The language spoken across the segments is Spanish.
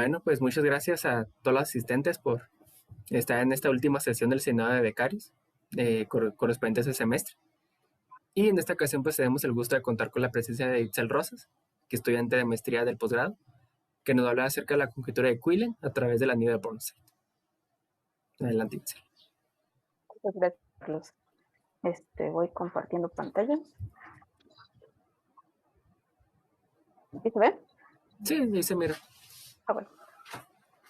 Bueno, pues muchas gracias a todos los asistentes por estar en esta última sesión del Senado de Becarios correspondiente a ese semestre. Y en esta ocasión pues tenemos el gusto de contar con la presencia de Itzel Rosas, que es estudiante de maestría del posgrado, que nos va a hablar acerca de la conjetura de Quillen a través del anillo de Bornstein. Adelante, Itzel. Muchas gracias, Carlos. Voy compartiendo pantalla. ¿Sí se ve? Sí, ahí se mira.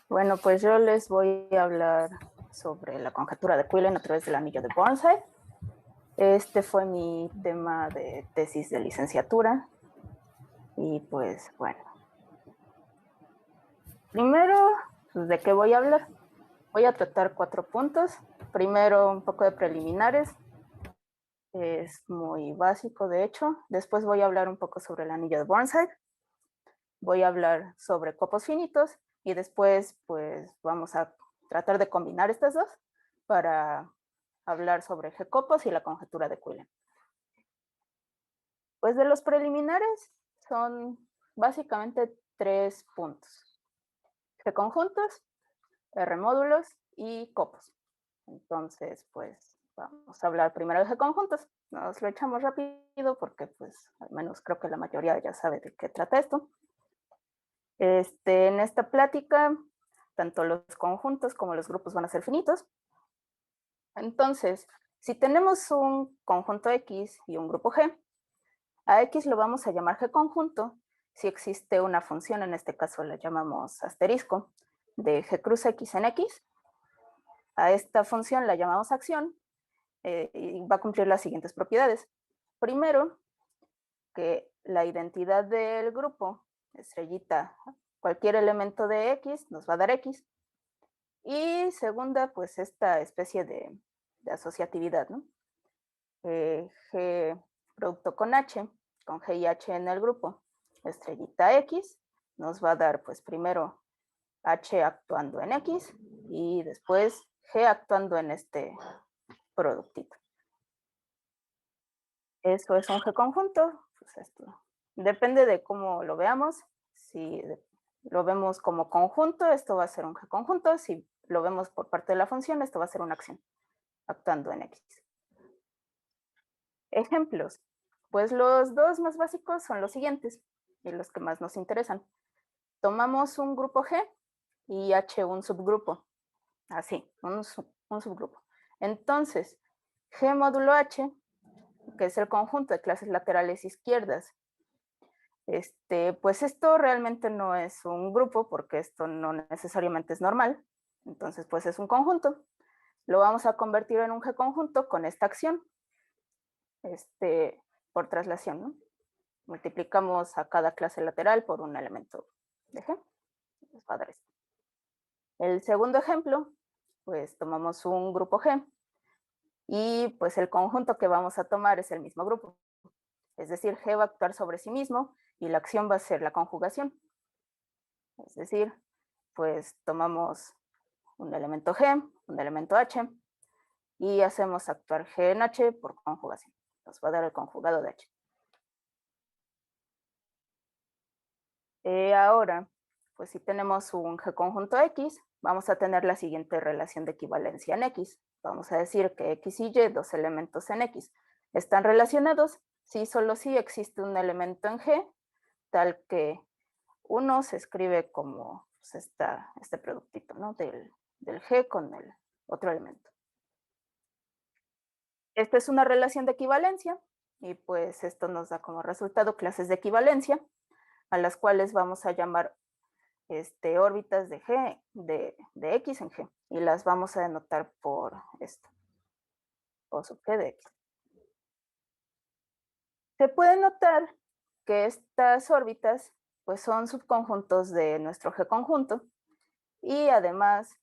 Bueno, pues yo les voy a hablar sobre la conjetura de Quillen a través del anillo de Burnside. Este fue mi tema de tesis de licenciatura. Y pues bueno. Primero, pues, ¿de qué voy a hablar? Voy a tratar 4 puntos. Primero, un poco de preliminares. Es muy básico, de hecho. Después voy a hablar un poco sobre el anillo de Burnside. Voy a hablar sobre copos finitos y después pues vamos a tratar de combinar estas dos para hablar sobre G-copos y la conjetura de Quillen. Pues de los preliminares son básicamente 3 puntos. G-conjuntos, R-módulos y copos. Entonces, pues vamos a hablar primero de G-conjuntos. Nos lo echamos rápido porque pues al menos creo que la mayoría ya sabe de qué trata esto. En esta plática, tanto los conjuntos como los grupos van a ser finitos. Entonces, si tenemos un conjunto X y un grupo G, a X lo vamos a llamar G conjunto si existe una función, en este caso la llamamos asterisco, de G cruz X en X. A esta función la llamamos acción y va a cumplir las siguientes propiedades. Primero, que la identidad del grupo, estrellita, cualquier elemento de X nos va a dar X. Y segunda, pues esta especie de asociatividad, ¿no? G producto con G y H en el grupo, estrellita X, nos va a dar pues primero H actuando en X y después G actuando en este productito. Eso es un G conjunto, pues esto depende de cómo lo veamos. Si lo vemos como conjunto, esto va a ser un G conjunto. Si lo vemos por parte de la función, esto va a ser una acción actuando en X. Ejemplos. Pues los dos más básicos son los siguientes y los que más nos interesan. Tomamos un grupo G y H un subgrupo. Así, un subgrupo. Entonces, G módulo H, que es el conjunto de clases laterales izquierdas, pues esto realmente no es un grupo porque esto no necesariamente es normal. Entonces, pues es un conjunto. Lo vamos a convertir en un G conjunto con esta acción, por traslación, ¿no? Multiplicamos a cada clase lateral por un elemento de G. Nos va a dar esto. El segundo ejemplo, pues tomamos un grupo G y pues el conjunto que vamos a tomar es el mismo grupo. Es decir, G va a actuar sobre sí mismo y la acción va a ser la conjugación. Es decir, pues tomamos un elemento G, un elemento H y hacemos actuar G en H por conjugación. Nos va a dar el conjugado de H. Ahora, pues si tenemos un G conjunto X, vamos a tener la siguiente relación de equivalencia en X. Vamos a decir que X y Y, dos elementos en X, están relacionados si solo si existe un elemento en G, tal que uno se escribe como pues, este productito, ¿no? Del G con el otro elemento. Esta es una relación de equivalencia y pues esto nos da como resultado clases de equivalencia a las cuales vamos a llamar órbitas de G, de X en G, y las vamos a denotar por esto, O sub G de X. Se puede notar que estas órbitas pues son subconjuntos de nuestro G conjunto y además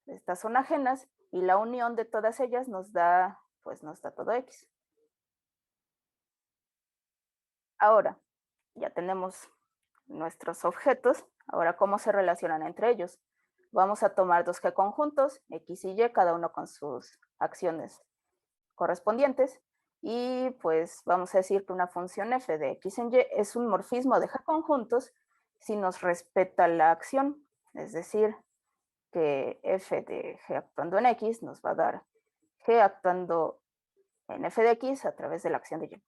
estas son ajenas y la unión de todas ellas nos da todo X. Ahora, ya tenemos nuestros objetos. Ahora, ¿cómo se relacionan entre ellos? Vamos a tomar dos G conjuntos, X y Y, cada uno con sus acciones correspondientes. Y pues vamos a decir que una función f de X en Y es un morfismo de G conjuntos si nos respeta la acción. Es decir, que f de g actuando en x nos va a dar g actuando en f de x a través de la acción de y.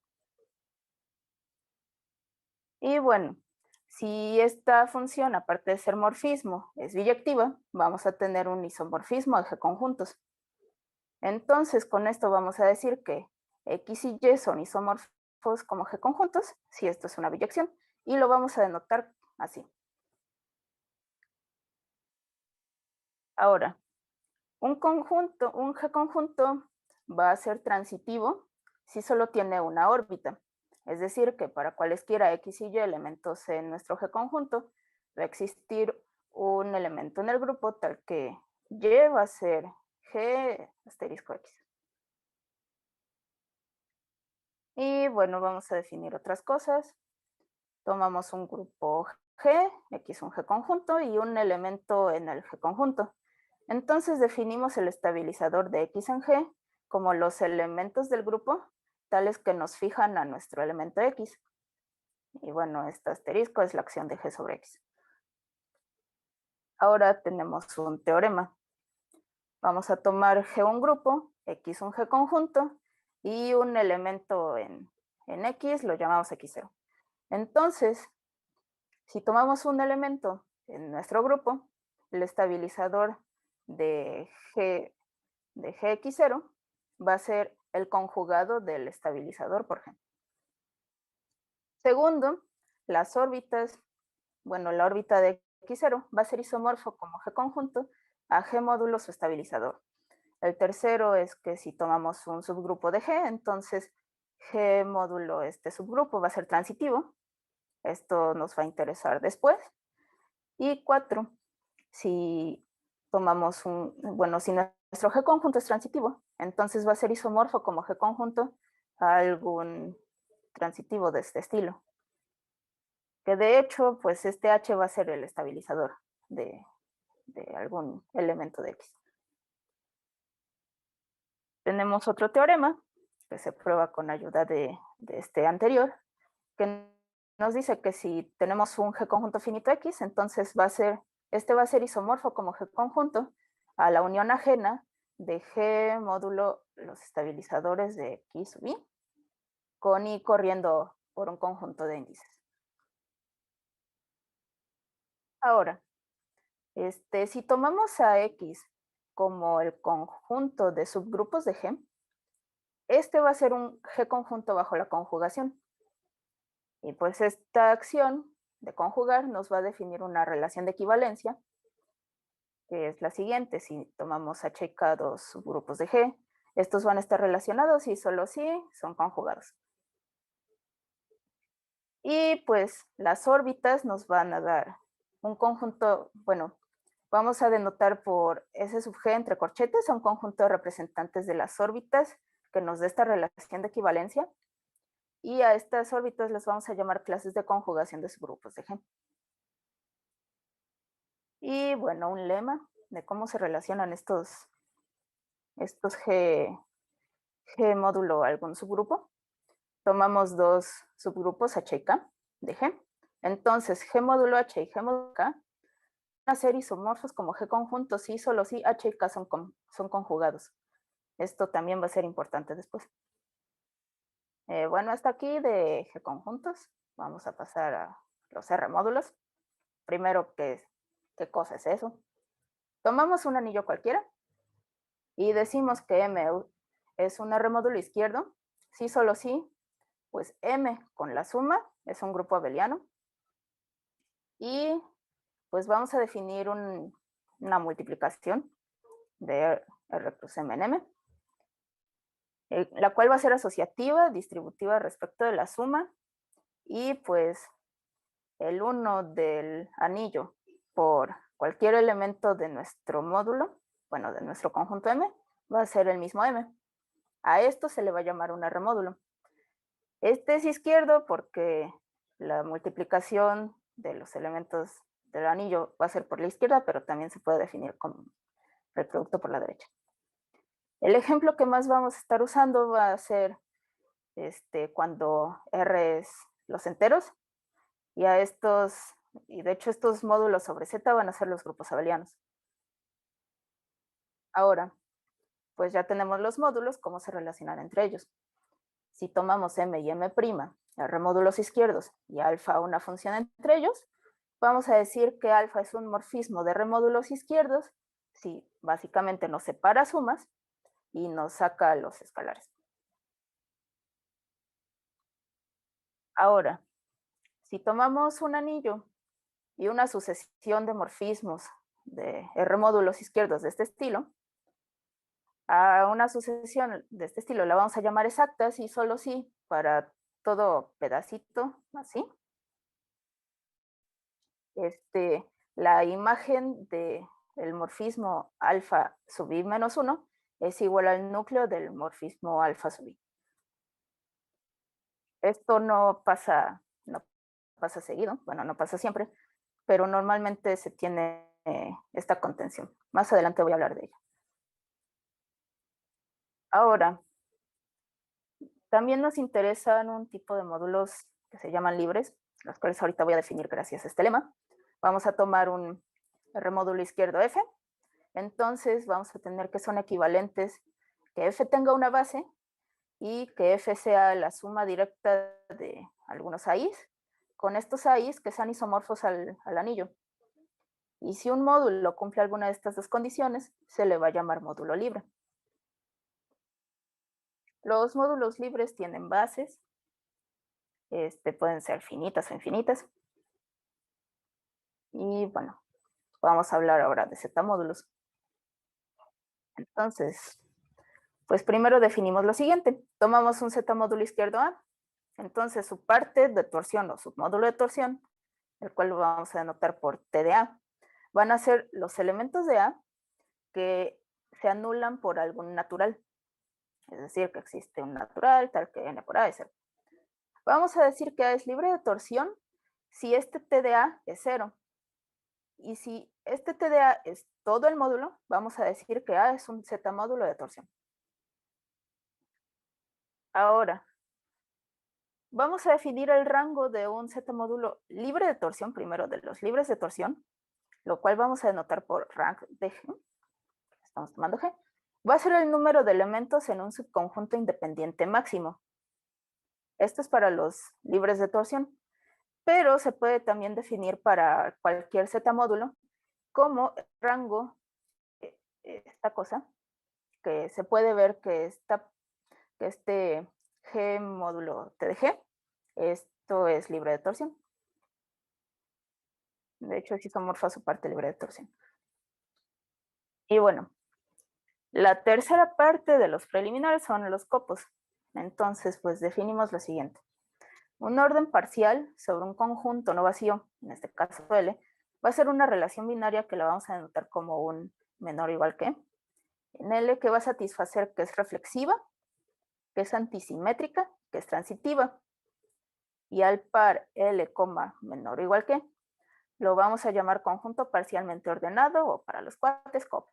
Y bueno, si esta función, aparte de ser morfismo, es biyectiva, vamos a tener un isomorfismo de g conjuntos. Entonces, con esto vamos a decir que x y y son isomorfos como g conjuntos, si esto es una biyección, y lo vamos a denotar así. Ahora, un g conjunto va a ser transitivo si solo tiene una órbita. Es decir, que para cualesquiera x y y elementos en nuestro g conjunto, va a existir un elemento en el grupo tal que y va a ser g asterisco x. Y bueno, vamos a definir otras cosas. Tomamos un grupo G, X un G conjunto y un elemento en el G conjunto. Entonces definimos el estabilizador de X en G como los elementos del grupo, tales que nos fijan a nuestro elemento X. Y bueno, este asterisco es la acción de G sobre X. Ahora tenemos un teorema. Vamos a tomar G un grupo, X un G conjunto y un elemento en X, lo llamamos X0. Entonces, si tomamos un elemento en nuestro grupo, el estabilizador de Gx0 va a ser el conjugado del estabilizador por G. Segundo, las órbitas, bueno, la órbita de X0 va a ser isomorfo como G conjunto a G módulo su estabilizador. El tercero es que si tomamos un subgrupo de G, entonces G módulo este subgrupo va a ser transitivo. Esto nos va a interesar después. Y 4, si tomamos si nuestro G conjunto es transitivo, entonces va a ser isomorfo como G conjunto a algún transitivo de este estilo. Que de hecho, pues este H va a ser el estabilizador de algún elemento de X. Tenemos otro teorema que se prueba con ayuda de este anterior, que nos dice que si tenemos un G conjunto finito X, entonces este va a ser isomorfo como G conjunto a la unión ajena de G módulo los estabilizadores de X sub I, con I corriendo por un conjunto de índices. Ahora, si tomamos a X como el conjunto de subgrupos de G, este va a ser un G conjunto bajo la conjugación. Y pues esta acción de conjugar nos va a definir una relación de equivalencia, que es la siguiente. Si tomamos H y K dos subgrupos de G, estos van a estar relacionados y solo si son conjugados. Y pues las órbitas nos van a dar un conjunto, bueno, vamos a denotar por S sub G entre corchetes a un conjunto de representantes de las órbitas que nos dé esta relación de equivalencia. Y a estas órbitas las vamos a llamar clases de conjugación de subgrupos de G. Y bueno, un lema de cómo se relacionan estos G módulo a algún subgrupo. Tomamos dos subgrupos H y K de G. Entonces, G módulo H y G módulo K van a ser isomorfos como G conjuntos si solo si H y K son conjugados. Esto también va a ser importante después. Bueno, hasta aquí de G conjuntos. Vamos a pasar a los R módulos. Primero, ¿qué cosa es eso? Tomamos un anillo cualquiera y decimos que M es un R módulo izquierdo. Si solo si, pues M con la suma es un grupo abeliano. Y pues vamos a definir una multiplicación de R plus M en M, la cual va a ser asociativa, distributiva respecto de la suma, y pues el 1 del anillo por cualquier elemento de nuestro módulo, bueno, de nuestro conjunto M, va a ser el mismo M. A esto se le va a llamar un R módulo. Este es izquierdo porque la multiplicación de los elementos del anillo va a ser por la izquierda, pero también se puede definir como el producto por la derecha. El ejemplo que más vamos a estar usando va a ser cuando R es los enteros, y a estos Y de hecho estos módulos sobre Z van a ser los grupos abelianos. Ahora, pues ya tenemos los módulos, cómo se relacionan entre ellos. Si tomamos M y M', R módulos izquierdos, y alfa una función entre ellos, vamos a decir que alfa es un morfismo de R módulos izquierdos si básicamente nos separa sumas y nos saca los escalares. Ahora, si tomamos un anillo y una sucesión de morfismos de R módulos izquierdos de este estilo, a una sucesión de este estilo la vamos a llamar exacta si solo si para todo pedacito así. La imagen del morfismo alfa sub i menos 1 es igual al núcleo del morfismo alfa sub i. Esto no pasa seguido, bueno, no pasa siempre, pero normalmente se tiene esta contención. Más adelante voy a hablar de ella. Ahora, también nos interesan un tipo de módulos que se llaman libres, los cuales ahorita voy a definir gracias a este lema. Vamos a tomar un R módulo izquierdo F, entonces vamos a tener que son equivalentes, que F tenga una base y que F sea la suma directa de algunos AIs, con estos AIs que sean isomorfos al anillo. Y si un módulo cumple alguna de estas dos condiciones, se le va a llamar módulo libre. Los módulos libres tienen bases, pueden ser finitas o infinitas. Y bueno, vamos a hablar ahora de Z módulos. Entonces, pues primero definimos lo siguiente. Tomamos un Z módulo izquierdo A, entonces su parte de torsión o submódulo de torsión, el cual lo vamos a denotar por T de A, van a ser los elementos de A que se anulan por algún natural. Es decir, que existe un natural, tal que N por A es 0. Vamos a decir que A es libre de torsión si este T de A es 0. Y si este T de A es todo el módulo, vamos a decir que A es un Z módulo de torsión. Ahora, vamos a definir el rango de un Z módulo libre de torsión, primero de los libres de torsión, lo cual vamos a denotar por rank de G. Estamos tomando G. Va a ser el número de elementos en un subconjunto independiente máximo. Esto es para los libres de torsión, pero se puede también definir para cualquier Z módulo como rango, esta cosa, que se puede ver que este G módulo T de G, esto es libre de torsión. De hecho, es isomorfa su parte libre de torsión. Y bueno, la tercera parte de los preliminares son los copos. Entonces, pues definimos lo siguiente. Un orden parcial sobre un conjunto no vacío, en este caso L, va a ser una relación binaria que la vamos a denotar como un menor o igual que. En L que va a satisfacer que es reflexiva, que es antisimétrica, que es transitiva. Y al par L, menor o igual que, lo vamos a llamar conjunto parcialmente ordenado o para los cuates copo.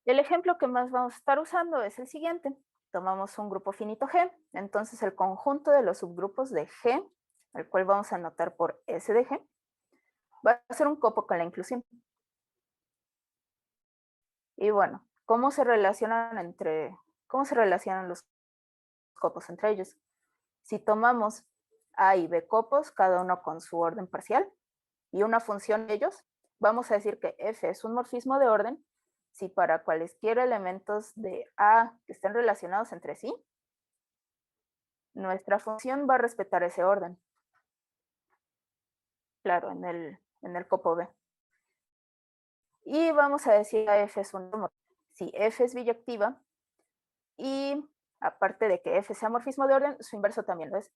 El ejemplo que más vamos a estar usando es el siguiente. Tomamos un grupo finito G, entonces el conjunto de los subgrupos de G, el cual vamos a anotar por S de G, va a ser un copo con la inclusión. Y bueno, ¿cómo se relacionan los copos entre ellos? Si tomamos A y B copos, cada uno con su orden parcial, y una función de ellos, vamos a decir que F es un morfismo de orden si para cualesquiera elementos de A que estén relacionados entre sí, nuestra función va a respetar ese orden. Claro, en el copo B. Y vamos a decir que F es un morfismo. Si F es biyectiva, y aparte de que F sea morfismo de orden, su inverso también lo es.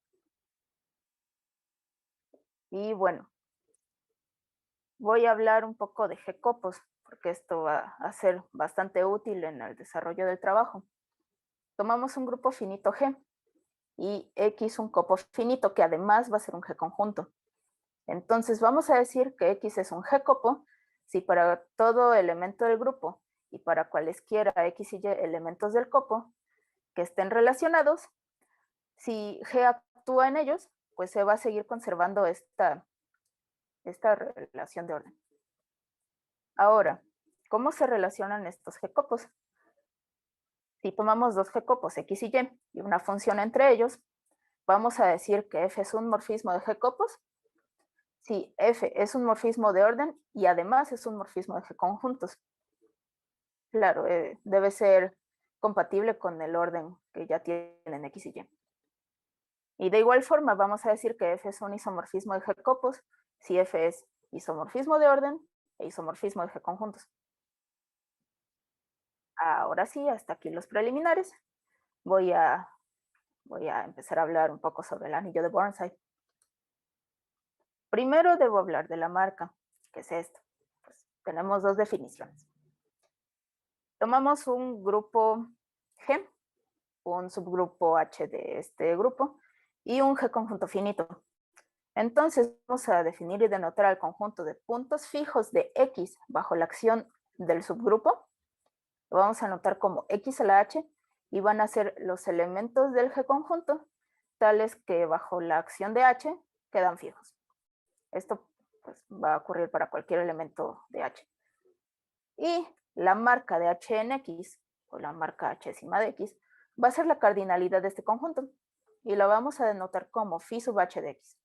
Y bueno, voy a hablar un poco de G-copos, porque esto va a ser bastante útil en el desarrollo del trabajo. Tomamos un grupo finito G y X un copo finito que además va a ser un G conjunto. Entonces vamos a decir que X es un G copo si para todo elemento del grupo y para cualesquiera X y Y elementos del copo que estén relacionados, si G actúa en ellos, pues se va a seguir conservando esta relación de orden. Ahora, ¿cómo se relacionan estos G-copos? Si tomamos dos G-copos X y Y y una función entre ellos, vamos a decir que F es un morfismo de G-copos. Si F es un morfismo de orden y además es un morfismo de G-conjuntos. Claro, debe ser compatible con el orden que ya tienen X y Y. Y de igual forma vamos a decir que F es un isomorfismo de G-copos si F es isomorfismo de orden e isomorfismo de G-conjuntos. Ahora sí, hasta aquí los preliminares. Voy a empezar a hablar un poco sobre el anillo de Burnside. Primero debo hablar de la marca, que es esto. Pues, tenemos dos definiciones. Tomamos un grupo G, un subgrupo H de este grupo y un G conjunto finito. Entonces vamos a definir y denotar al conjunto de puntos fijos de X bajo la acción del subgrupo. Lo vamos a anotar como X a la H y van a ser los elementos del G conjunto, tales que bajo la acción de H quedan fijos. Esto pues, va a ocurrir para cualquier elemento de H. Y la marca de H en X, o la marca H'ésima de X, va a ser la cardinalidad de este conjunto. Y la vamos a denotar como phi sub H de X.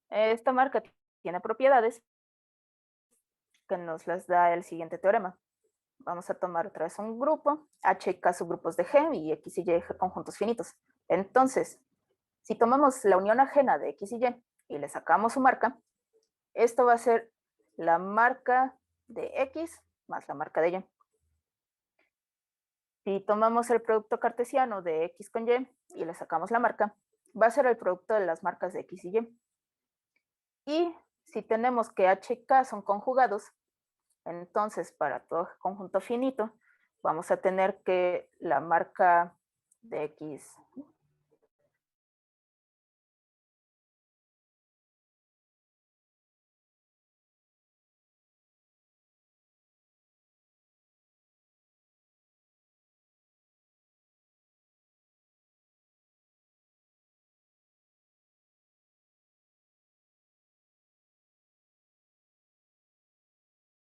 Esta marca tiene propiedades que nos las da el siguiente teorema. Vamos a tomar otra vez un grupo, H y K subgrupos de G y X y Y G conjuntos finitos. Entonces, si tomamos la unión ajena de X y Y y le sacamos su marca, esto va a ser la marca de X más la marca de Y. Si tomamos el producto cartesiano de X con Y y le sacamos la marca, va a ser el producto de las marcas de X y Y. Y si tenemos que H y K son conjugados, entonces para todo conjunto finito, vamos a tener que la marca de X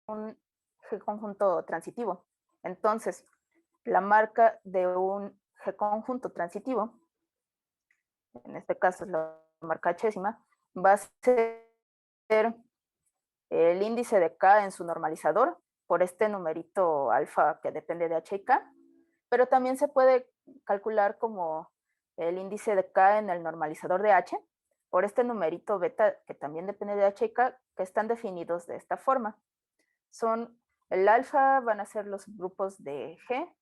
un G conjunto transitivo. Entonces, la marca de un G conjunto transitivo, en este caso es la marca H'ésima, va a ser el índice de K en su normalizador por este numerito alfa que depende de H y K, pero también se puede calcular como el índice de K en el normalizador de H por este numerito beta que también depende de H y K, que están definidos de esta forma. Son el alfa van a ser los grupos de G,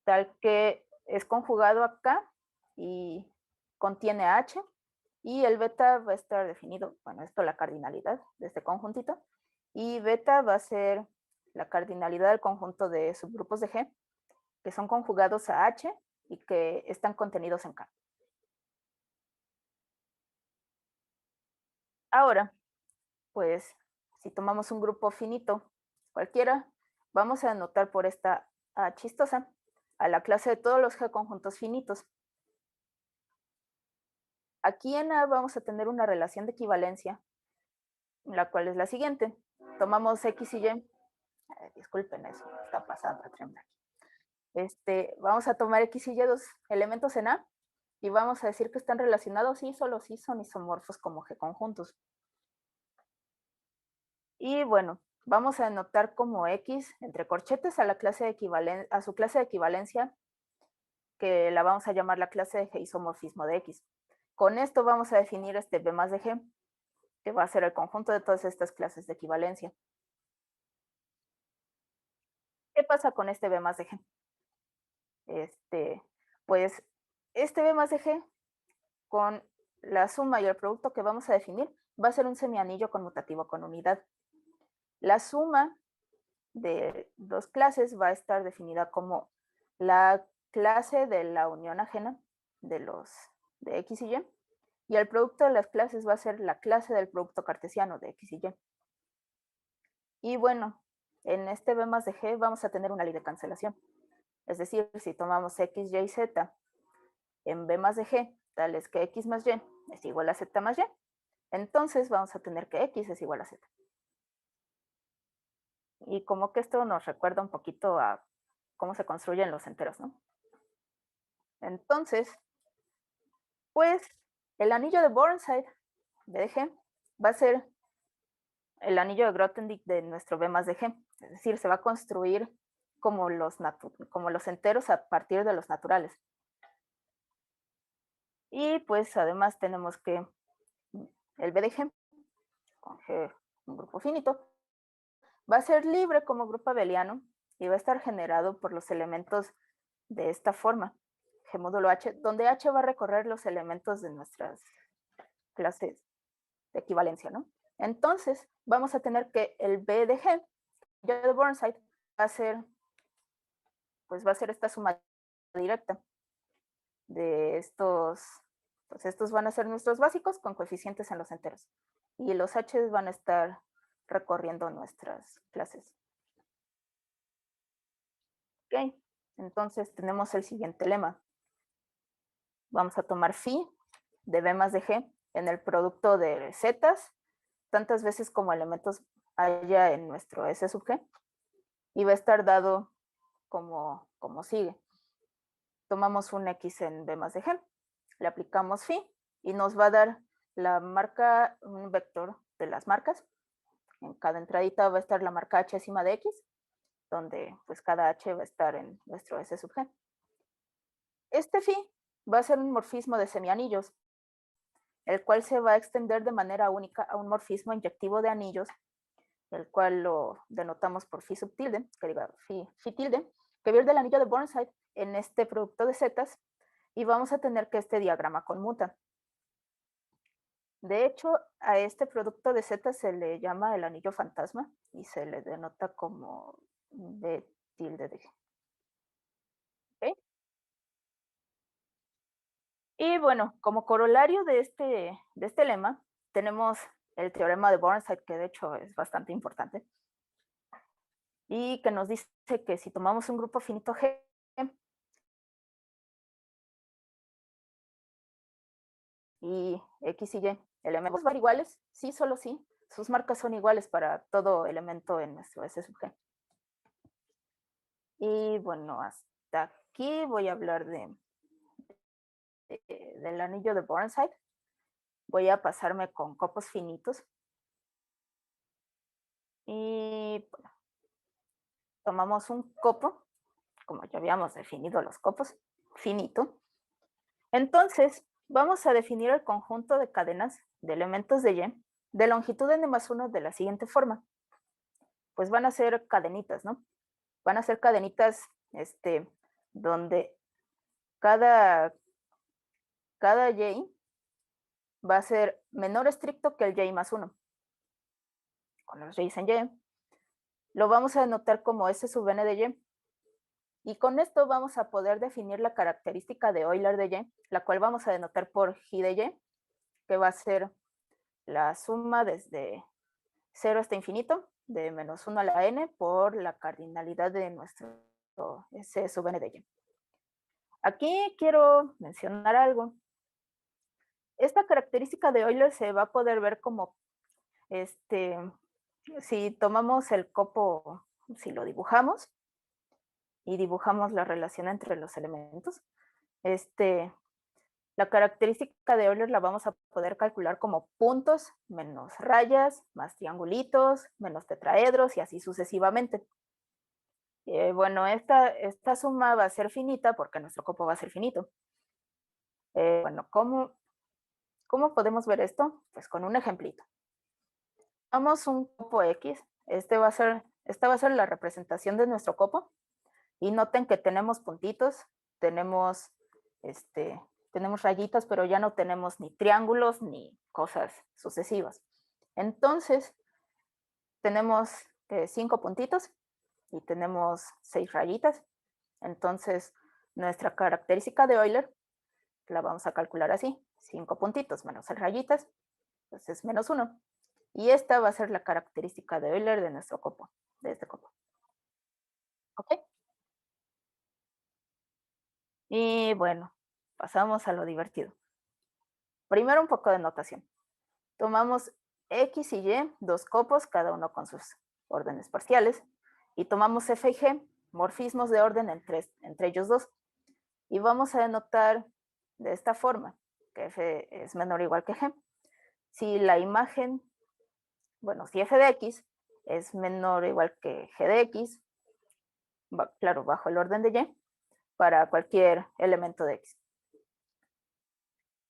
tal que es conjugado a K y contiene H, y el beta va a estar definido, bueno, esto la cardinalidad de este conjuntito, y beta va a ser la cardinalidad del conjunto de subgrupos de G, que son conjugados a H y que están contenidos en K. Ahora, pues, si tomamos un grupo finito cualquiera, vamos a anotar por esta A chistosa a la clase de todos los G conjuntos finitos. Aquí en A vamos a tener una relación de equivalencia, la cual es la siguiente. Tomamos X y Y. Disculpen eso, está pasando aquí. Vamos a tomar X y Y, dos elementos en A, y vamos a decir que están relacionados y solo si son isomorfos como G conjuntos. Y bueno, vamos a anotar como X entre corchetes a la clase de a su clase de equivalencia, que la vamos a llamar la clase de G isomorfismo de X. Con esto vamos a definir este B más de G, que va a ser el conjunto de todas estas clases de equivalencia. ¿Qué pasa con este B más de G? Pues este B más de G con la suma y el producto que vamos a definir va a ser un semianillo conmutativo con unidad. La suma de dos clases va a estar definida como la clase de la unión ajena de los de X y Y el producto de las clases va a ser la clase del producto cartesiano de X y Y. Y bueno, en este B más de G vamos a tener una ley de cancelación. Es decir, si tomamos X, Y, Z en B más de G, tales que X más Y es igual a Z más Y, entonces vamos a tener que X es igual a Z. Y como que esto nos recuerda un poquito a cómo se construyen los enteros, ¿no? Entonces, pues el anillo de Burnside, B de G, va a ser el anillo de Grothendieck de nuestro B más de G. Es decir, se va a construir como los enteros a partir de los naturales. Y pues además tenemos que el B de G, con G, un grupo finito, va a ser libre como grupo abeliano y va a estar generado por los elementos de esta forma, G módulo H, donde H va a recorrer los elementos de nuestras clases de equivalencia, ¿no? Entonces, vamos a tener que el B de G, ya de Burnside, va a ser esta suma directa de estos, pues estos van a ser nuestros básicos con coeficientes en los enteros. Y los H van a estar recorriendo nuestras clases. Ok, entonces tenemos el siguiente lema. Vamos a tomar phi de B más de G en el producto de zetas, tantas veces como elementos haya en nuestro S sub G, y va a estar dado como sigue. Tomamos un X en B más de G, le aplicamos phi y nos va a dar la marca, un vector de las marcas. En cada entradita va a estar la marca H encima de X, donde pues cada H va a estar en nuestro S sub G. Este phi va a ser un morfismo de semianillos, el cual se va a extender de manera única a un morfismo inyectivo de anillos, el cual lo denotamos por phi subtilde, que diga phi tilde, que viene del anillo de Burnside en este producto de zetas, y vamos a tener que este diagrama conmuta. De hecho, a este producto de zetas se le llama el anillo fantasma y se le denota como B tilde de G. ¿Okay? Y bueno, como corolario de este lema, tenemos el teorema de Burnside, que de hecho es bastante importante, y que nos dice que si tomamos un grupo finito G, y X y Y elementos van iguales, sí, solo sí, sus marcas son iguales para todo elemento en nuestro S sub G. Y bueno, hasta aquí voy a hablar del anillo de Burnside. Voy a pasarme con copos finitos. Y bueno, tomamos un copo, como ya habíamos definido los copos, finito. Entonces, vamos a definir el conjunto de cadenas de elementos de Y de longitud n más 1 de la siguiente forma. Pues van a ser cadenitas, ¿no? Van a ser cadenitas donde cada Y va a ser menor estricto que el Y más 1. Con los Y's en Y. Lo vamos a denotar como S sub n de Y. Y con esto vamos a poder definir la característica de Euler de Y, la cual vamos a denotar por G de Y, que va a ser la suma desde 0 hasta infinito, de menos 1 a la n, por la cardinalidad de nuestro S sub n de Y. Aquí quiero mencionar algo. Esta característica de Euler se va a poder ver como, si tomamos el copo, si lo dibujamos, y dibujamos la relación entre los elementos, la característica de Euler la vamos a poder calcular como puntos menos rayas, más triangulitos, menos tetraedros y así sucesivamente. Bueno, esta suma va a ser finita porque nuestro copo va a ser finito. Bueno, ¿cómo podemos ver esto? Pues con un ejemplito. Tomamos un copo X, esta va a ser la representación de nuestro copo, y noten que tenemos puntitos, tenemos rayitas, pero ya no tenemos ni triángulos ni cosas sucesivas. Entonces, tenemos 5 puntitos y tenemos 6 rayitas. Entonces, nuestra característica de Euler la vamos a calcular así: 5 puntitos menos 6 rayitas, entonces menos 1. Y esta va a ser la característica de Euler de nuestro copo, de este copo. ¿Ok? Y bueno, pasamos a lo divertido. Primero un poco de notación. Tomamos X y Y, dos copos, cada uno con sus órdenes parciales, y tomamos F y G, morfismos de orden entre ellos dos, y vamos a denotar de esta forma, que F es menor o igual que G. Si la imagen, bueno, si F de X es menor o igual que G de X, claro, bajo el orden de Y, para cualquier elemento de X.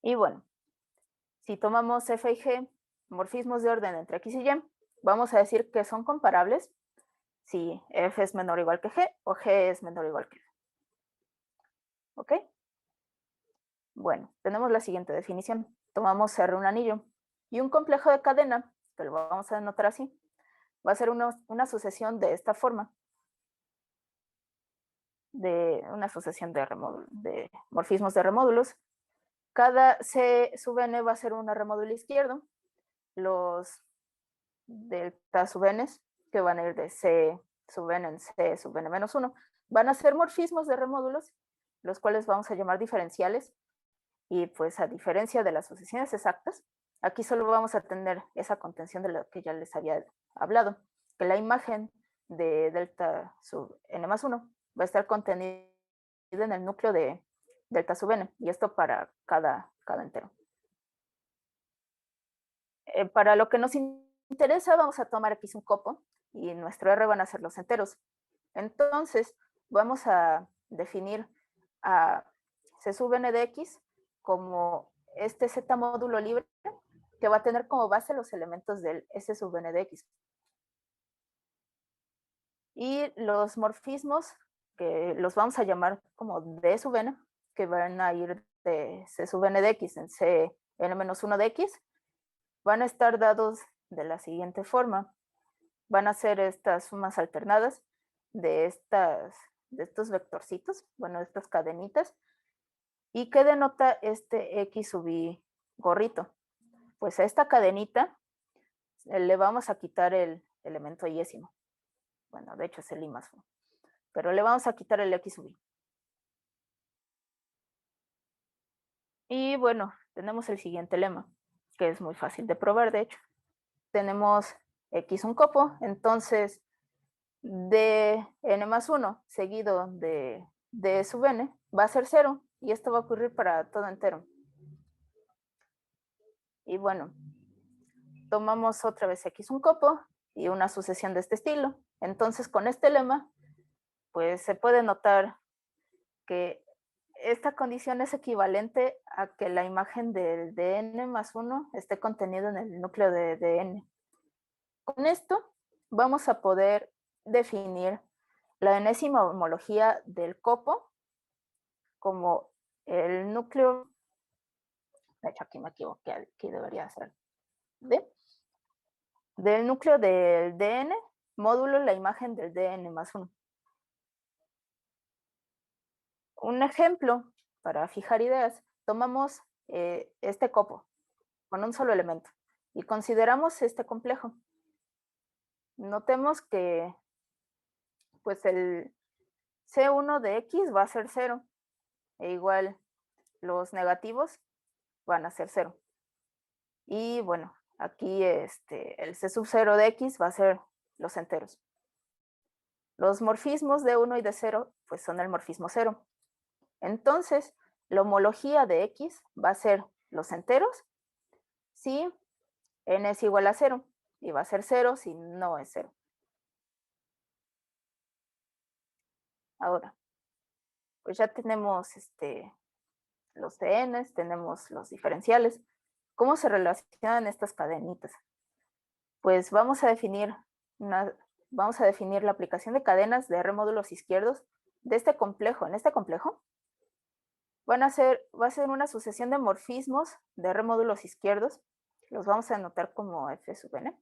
Y bueno, si tomamos F y G, morfismos de orden entre X y Y, vamos a decir que son comparables si F es menor o igual que G o G es menor o igual que F. ¿Ok? Bueno, tenemos la siguiente definición. Tomamos R un anillo y un complejo de cadena, que lo vamos a denotar así, va a ser una sucesión de esta forma, de una sucesión de morfismos de remódulos. Cada C sub n va a ser un remódulo izquierdo. Los delta sub n, que van a ir de C sub n en C sub n menos 1, van a ser morfismos de remódulos, los cuales vamos a llamar diferenciales. Y pues a diferencia de las sucesiones exactas, aquí solo vamos a tener esa contención de lo que ya les había hablado, que la imagen de delta sub n más 1 va a estar contenida en el núcleo de delta sub n, y esto para cada entero. Para lo que nos interesa, vamos a tomar aquí un copo, y nuestro R van a ser los enteros. Entonces, vamos a definir a C sub n de X como este Z módulo libre que va a tener como base los elementos del S sub n de X. Y los morfismos, que los vamos a llamar como D sub n, que van a ir de C sub n de X en C n menos 1 de X, van a estar dados de la siguiente forma. Van a ser estas sumas alternadas de estos vectorcitos, bueno, estas cadenitas. ¿Y qué denota este X sub I gorrito? Pues a esta cadenita le vamos a quitar el elemento yésimo. Bueno, de hecho es el I más 1. Pero le vamos a quitar el X sub I. Y bueno, tenemos el siguiente lema, que es muy fácil de probar, de hecho. Tenemos X un copo, entonces de n más 1 seguido de d sub n va a ser 0, y esto va a ocurrir para todo entero. Y bueno, tomamos otra vez X un copo y una sucesión de este estilo. Entonces, con este lema, pues se puede notar que esta condición es equivalente a que la imagen del dn más 1 esté contenido en el núcleo de dn. Con esto vamos a poder definir la enésima homología del copo como el núcleo, de hecho aquí me equivoqué, aquí debería ser del núcleo del dn módulo la imagen del dn más 1. Un ejemplo para fijar ideas, tomamos este copo con un solo elemento y consideramos este complejo. Notemos que pues el C1 de X va a ser 0, e igual los negativos van a ser 0. Y bueno, aquí el C sub 0 de X va a ser los enteros. Los morfismos de 1 y de 0 pues son el morfismo 0. Entonces, la homología de X va a ser los enteros si n es igual a 0, y va a ser 0 si no es 0. Ahora, pues ya tenemos los dn's, tenemos los diferenciales. ¿Cómo se relacionan estas cadenitas? Pues vamos a definir la aplicación de cadenas de R módulos izquierdos de este complejo. En este complejo va a ser una sucesión de morfismos de R módulos izquierdos. Los vamos a anotar como F sub n,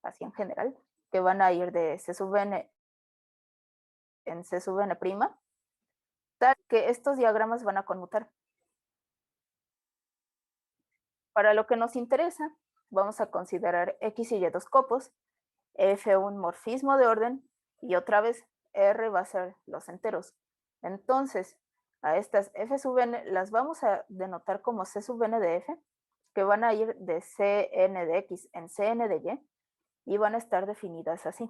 así en general, que van a ir de C sub n en C sub n', tal que estos diagramas van a conmutar. Para lo que nos interesa, vamos a considerar X y Y dos copos, F un morfismo de orden, y otra vez R va a ser los enteros. Entonces, a estas f sub n las vamos a denotar como c sub n de f, que van a ir de Cn de x en Cn de y van a estar definidas así.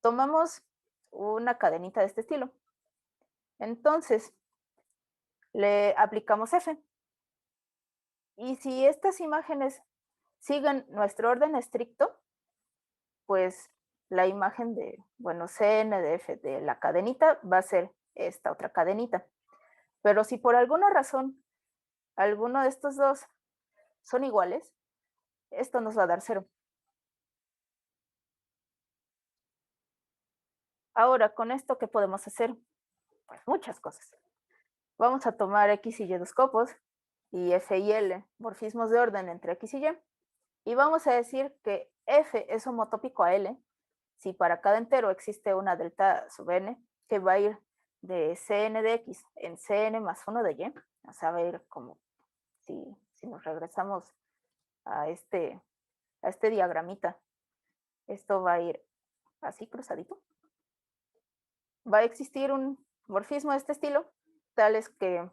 Tomamos una cadenita de este estilo. Entonces, le aplicamos f. Y si estas imágenes siguen nuestro orden estricto, pues la imagen de, bueno, Cn de f de la cadenita va a ser esta otra cadenita. Pero si por alguna razón alguno de estos dos son iguales, esto nos va a dar 0. Ahora, con esto, ¿qué podemos hacer? Pues muchas cosas. Vamos a tomar x y y dos copos y f y l, morfismos de orden entre x y y, y vamos a decir que f es homotópico a l si para cada entero existe una delta sub n que va a ir de Cn de x en Cn más 1 de y, o sea, va a ir como si nos regresamos a este diagramita, esto va a ir así cruzadito. Va a existir un morfismo de este estilo, tal es que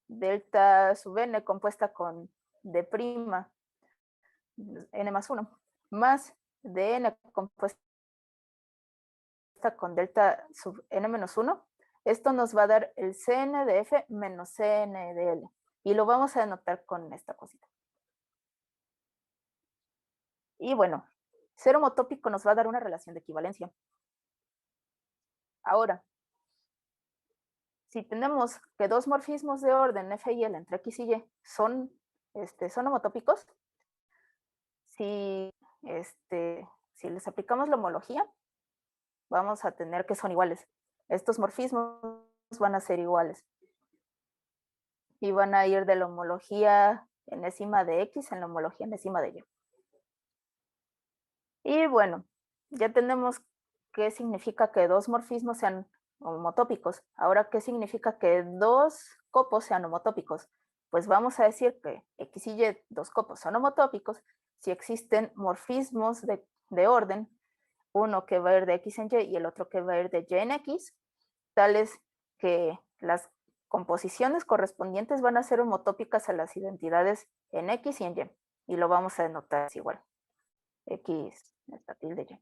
delta sub n compuesta con d' n más 1 más dn compuesta con delta sub n menos 1, esto nos va a dar el Cn de f menos Cn de l. Y lo vamos a denotar con esta cosita. Y bueno, ser homotópico nos va a dar una relación de equivalencia. Ahora, si tenemos que dos morfismos de orden f y l entre x y y son homotópicos, si les aplicamos la homología, vamos a tener que son iguales. Estos morfismos van a ser iguales. Y van a ir de la homología enésima de x en la homología enésima de y. Y bueno, ya tenemos qué significa que dos morfismos sean homotópicos. Ahora, ¿qué significa que dos copos sean homotópicos? Pues vamos a decir que x y y, dos copos, son homotópicos si existen morfismos de orden, uno que va a ir de x en y y el otro que va a ir de y en x, tales que las composiciones correspondientes van a ser homotópicas a las identidades en x y en y. Y lo vamos a denotar igual. X, esta tilde y.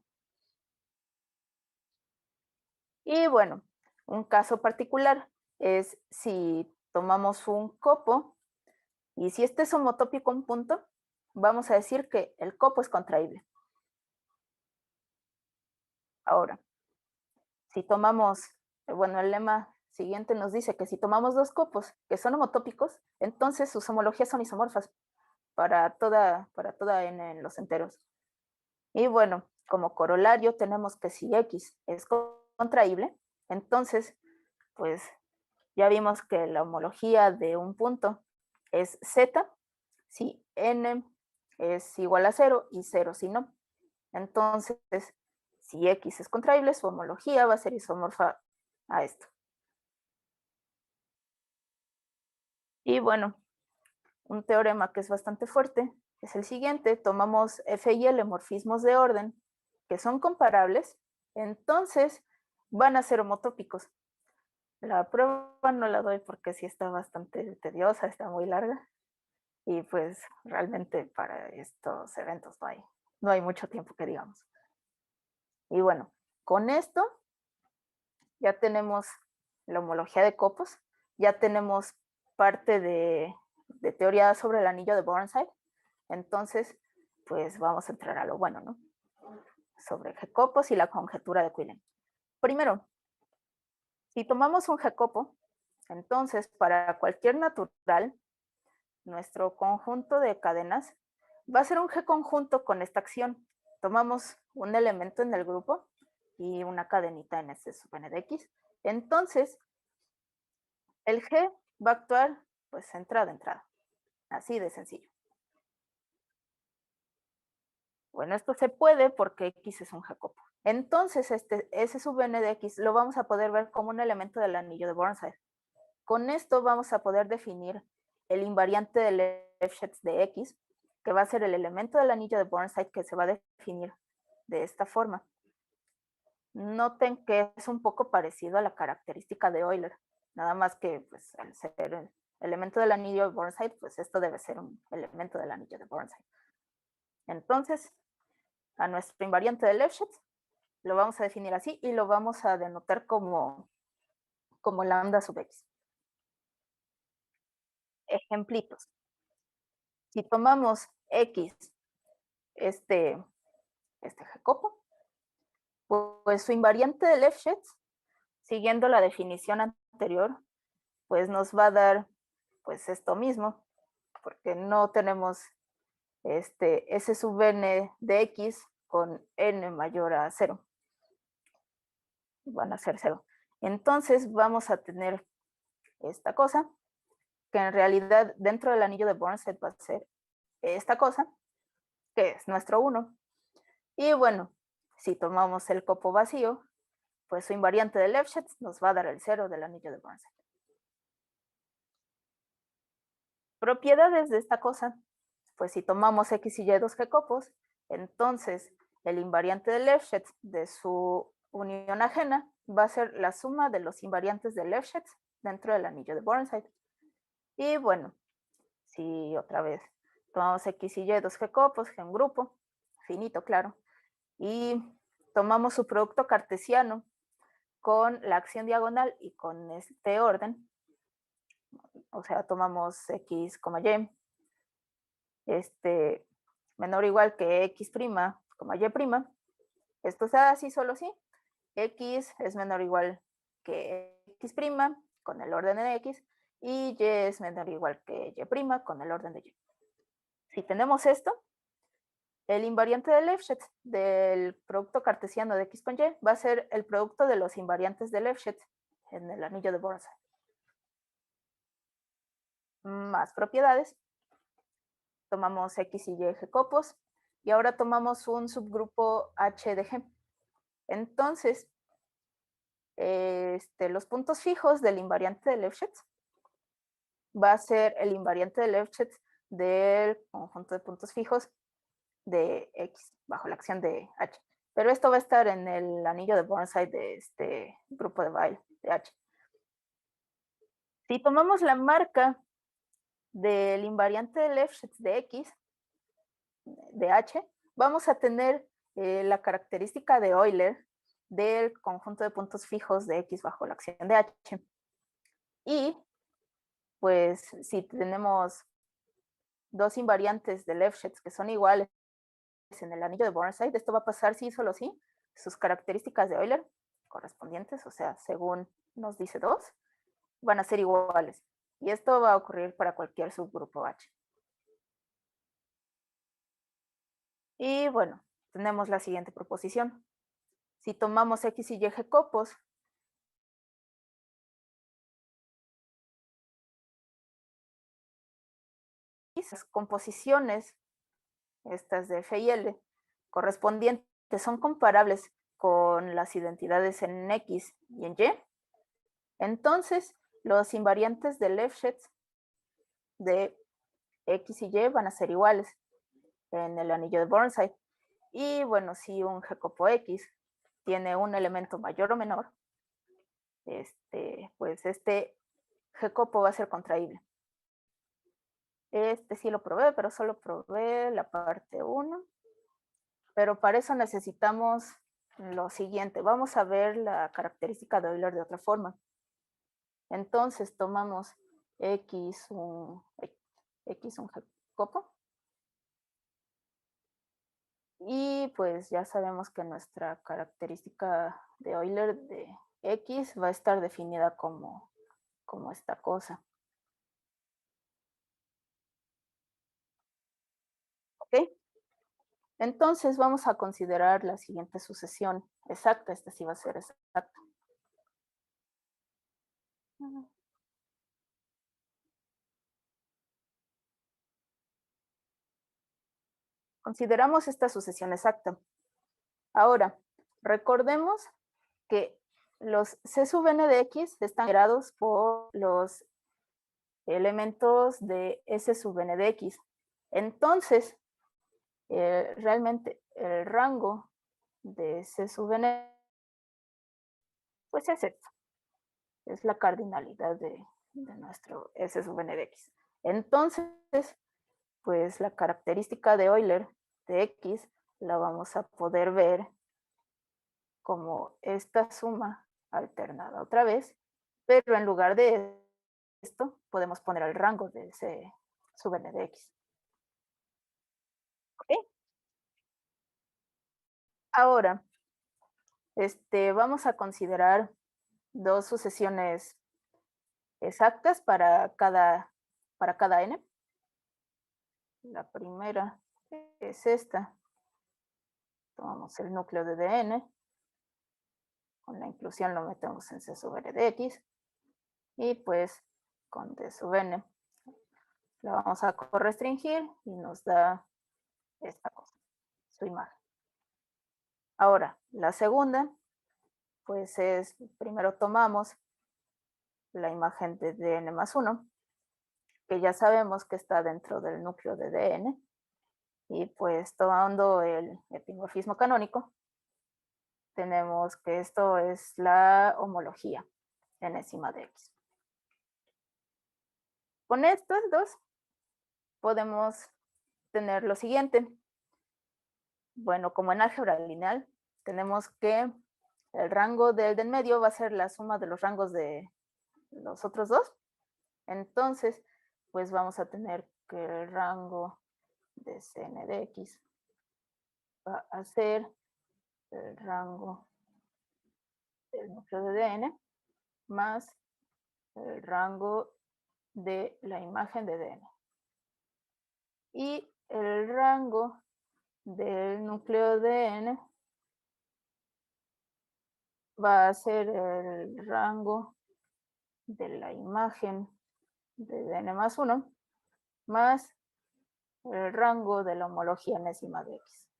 Y bueno, un caso particular es si tomamos un copo y si este es homotópico a un punto, vamos a decir que el copo es contraíble. Ahora, si tomamos, bueno, el lema siguiente nos dice que si tomamos dos copos que son homotópicos, entonces sus homologías son isomorfas para toda n en los enteros. Y bueno, como corolario tenemos que si x es contraíble, entonces, pues ya vimos que la homología de un punto es z si n es igual a 0 y 0 si no. Entonces, si x es contraíble, su homología va a ser isomorfa a esto. Y bueno, un teorema que es bastante fuerte es el siguiente. Tomamos f y l morfismos de orden que son comparables, entonces van a ser homotópicos. La prueba no la doy porque sí está bastante tediosa, está muy larga. Y pues realmente para estos eventos no hay mucho tiempo que digamos. Y bueno, con esto ya tenemos la homología de copos, ya tenemos parte de teoría sobre el anillo de Burnside. Entonces, pues vamos a entrar a lo bueno, ¿no? Sobre G-copos y la conjetura de Quillen. Primero, si tomamos un G-copo, entonces para cualquier natural, nuestro conjunto de cadenas va a ser un G conjunto con esta acción. Tomamos un elemento en el grupo y una cadenita en S sub n de x. Entonces, el G va a actuar pues entrada. Así de sencillo. Bueno, esto se puede porque x es un Jacobo. Entonces, S sub n de x lo vamos a poder ver como un elemento del anillo de Burnside. Con esto vamos a poder definir el invariante de Lefschetz de x, que va a ser el elemento del anillo de Burnside que se va a definir de esta forma. Noten que es un poco parecido a la característica de Euler. Nada más que, pues, al ser el elemento del anillo de Burnside, pues esto debe ser un elemento del anillo de Burnside. Entonces, a nuestro invariante de Lefschetz lo vamos a definir así y lo vamos a denotar como lambda sub x. Ejemplitos. Si tomamos x, este Jacobo, pues su invariante de Lefschetz, siguiendo la definición anterior, pues nos va a dar pues esto mismo, porque no tenemos S sub n de x con n mayor a 0. Van a ser 0. Entonces vamos a tener esta cosa, que en realidad dentro del anillo de Burnside va a ser esta cosa, que es nuestro 1. Y bueno, si tomamos el copo vacío, pues su invariante de Lefschetz nos va a dar el 0 del anillo de Burnside. Propiedades de esta cosa, pues si tomamos x y y dos G-copos, entonces el invariante de Lefschetz de su unión ajena va a ser la suma de los invariantes de Lefschetz dentro del anillo de Burnside. Y bueno, si otra vez tomamos x y y dos G-copos, G en grupo, finito, claro, y tomamos su producto cartesiano con la acción diagonal y con este orden, o sea, tomamos x, y, menor o igual que x', y', esto se da así solo así, x es menor o igual que x' con el orden de x, y y es menor o igual que y' con el orden de y. Si tenemos esto, el invariante de Lefschetz del producto cartesiano de x con y va a ser el producto de los invariantes de Lefschetz en el anillo de Burnside. Más propiedades. Tomamos x y y G-copos y ahora tomamos un subgrupo H de G. Entonces, los puntos fijos del invariante de Lefschetz va a ser el invariante de Lefschetz del conjunto de puntos fijos de X bajo la acción de H. Pero esto va a estar en el anillo de Burnside de este grupo de Weyl de H. Si tomamos la marca del invariante de Lefschetz de X, de H, vamos a tener la característica de Euler del conjunto de puntos fijos de X bajo la acción de H. Y pues si tenemos dos invariantes de Lefschetz que son iguales en el anillo de Burnside, esto va a pasar sí, solo sí, sus características de Euler correspondientes, o sea, según nos dice 2, van a ser iguales. Y esto va a ocurrir para cualquier subgrupo H. Y bueno, tenemos la siguiente proposición. Si tomamos X y Y G-copos, las composiciones, estas de F y L, correspondientes son comparables con las identidades en X y en Y, entonces los invariantes de Lefschetz de X y Y van a ser iguales en el anillo de Burnside. Y bueno, si un G-copo X tiene un elemento mayor o menor, pues este G-copo va a ser contraíble. Este sí lo probé, pero solo probé la parte 1. Pero para eso necesitamos lo siguiente. Vamos a ver la característica de Euler de otra forma. Entonces tomamos X, un G-copo. Y pues ya sabemos que nuestra característica de Euler de X va a estar definida como esta cosa. ¿Ok? Entonces vamos a considerar la siguiente sucesión exacta. Esta sí va a ser exacta. Consideramos esta sucesión exacta. Ahora, recordemos que los C sub n de x están generados por los elementos de S sub n de x. Entonces, realmente el rango de C sub n pues es esto. es la cardinalidad de nuestro S sub n de X. Entonces, pues la característica de Euler de X la vamos a poder ver como esta suma alternada otra vez, pero en lugar de esto podemos poner el rango de ese sub n de X. ¿Ok? Ahora, vamos a considerar dos sucesiones exactas para cada n. La primera es esta. Tomamos el núcleo de Dn, con la inclusión lo metemos en C sub n de X, y pues con D sub n la vamos a correstringir y nos da esta cosa, su imagen. Ahora, la segunda, pues es, primero tomamos la imagen de Dn más 1, que ya sabemos que está dentro del núcleo de Dn, y pues tomando el epimorfismo canónico, tenemos que esto es la homología enésima de X. Con estos dos podemos tener lo siguiente. Bueno, como en álgebra lineal, tenemos que el rango del en medio va a ser la suma de los rangos de los otros dos. Entonces, pues vamos a tener que el rango de Cn de X va a ser el rango del núcleo de Dn más el rango de la imagen de Dn. Y el rango del núcleo de N va a ser el rango de la imagen de Dn más 1 más el rango de la homología enésima de X.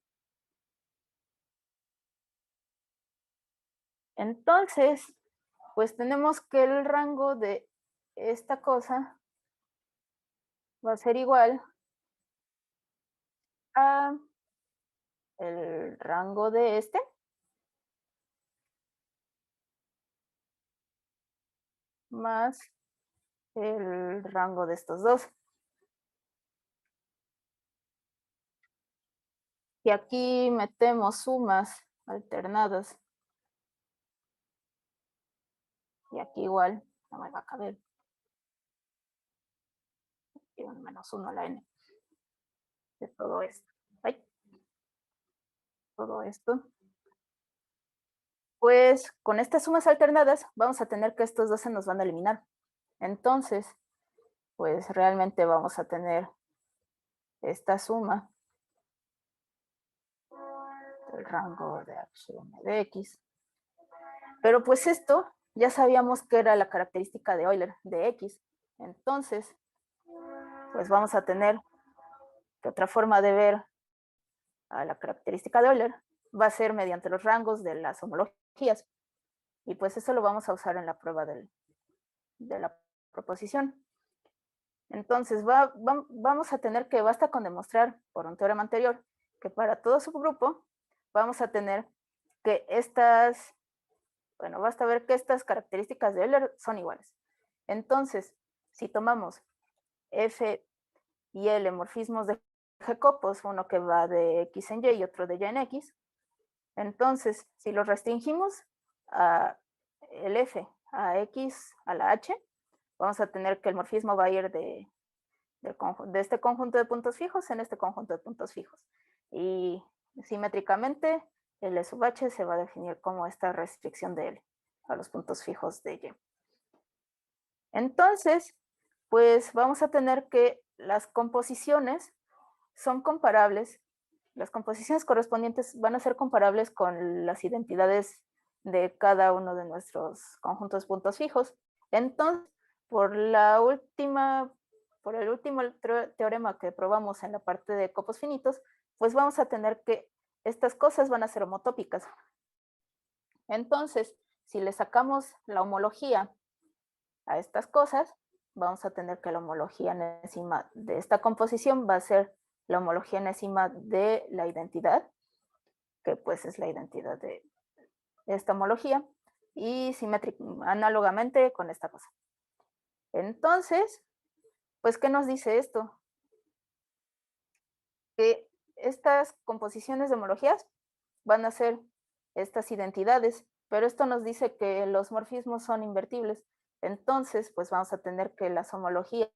Entonces, pues tenemos que el rango de esta cosa va a ser igual a el rango de este más el rango de estos dos. Y aquí metemos sumas alternadas. Y aquí igual no me va a caber. Y un menos 1 a la n de todo esto. ¿Ay? Todo esto. Pues con estas sumas alternadas vamos a tener que estos dos se nos van a eliminar. Entonces, pues realmente vamos a tener esta suma del rango de HM de X. Pero pues esto ya sabíamos que era la característica de Euler de X. Entonces, pues vamos a tener que otra forma de ver a la característica de Euler va a ser mediante los rangos de las homologías. Y pues eso lo vamos a usar en la prueba de la proposición. Entonces vamos a tener que, basta con demostrar por un teorema anterior, que para todo subgrupo vamos a tener que estas, bueno, basta ver que estas características de Euler son iguales. Entonces, si tomamos F y L morfismos de G-copos, uno que va de X en Y y otro de Y en X, entonces, si los restringimos a el F a X a la H, vamos a tener que el morfismo va a ir de este conjunto de puntos fijos en este conjunto de puntos fijos. Y simétricamente, L sub H se va a definir como esta restricción de L a los puntos fijos de Y. Entonces, pues vamos a tener que las composiciones son comparables. Las composiciones correspondientes van a ser comparables con las identidades de cada uno de nuestros conjuntos de puntos fijos. Entonces, por el último teorema que probamos en la parte de copos finitos, pues vamos a tener que estas cosas van a ser homotópicas. Entonces, si le sacamos la homología a estas cosas, vamos a tener que la homología enésima de esta composición va a ser la homología enésima de la identidad, que pues es la identidad de esta homología, y análogamente con esta cosa. Entonces, pues, ¿qué nos dice esto? Que estas composiciones de homologías van a ser estas identidades, pero esto nos dice que los morfismos son invertibles. Entonces, pues vamos a tener que las homologías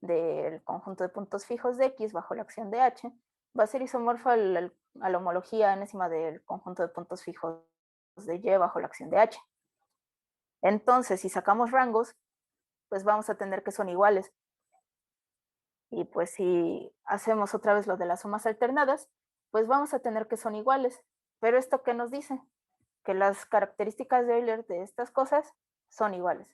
del conjunto de puntos fijos de X bajo la acción de H va a ser isomorfa a la homología enésima del conjunto de puntos fijos de Y bajo la acción de H. Entonces, si sacamos rangos, pues vamos a tener que son iguales. Y pues si hacemos otra vez lo de las sumas alternadas, pues vamos a tener que son iguales. Pero ¿esto qué nos dice? Que las características de Euler de estas cosas son iguales.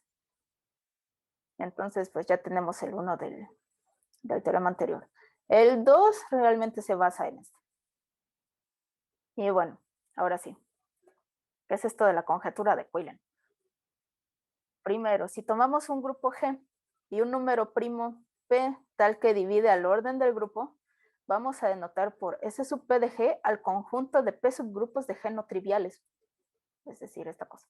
Entonces, pues ya tenemos el 1 del teorema anterior. El 2 realmente se basa en esto. Y bueno, ahora sí. ¿Qué es esto de la conjetura de Quillen? Primero, si tomamos un grupo G y un número primo P tal que divide al orden del grupo, vamos a denotar por S sub P de G al conjunto de P subgrupos de G no triviales. Es decir, esta cosa.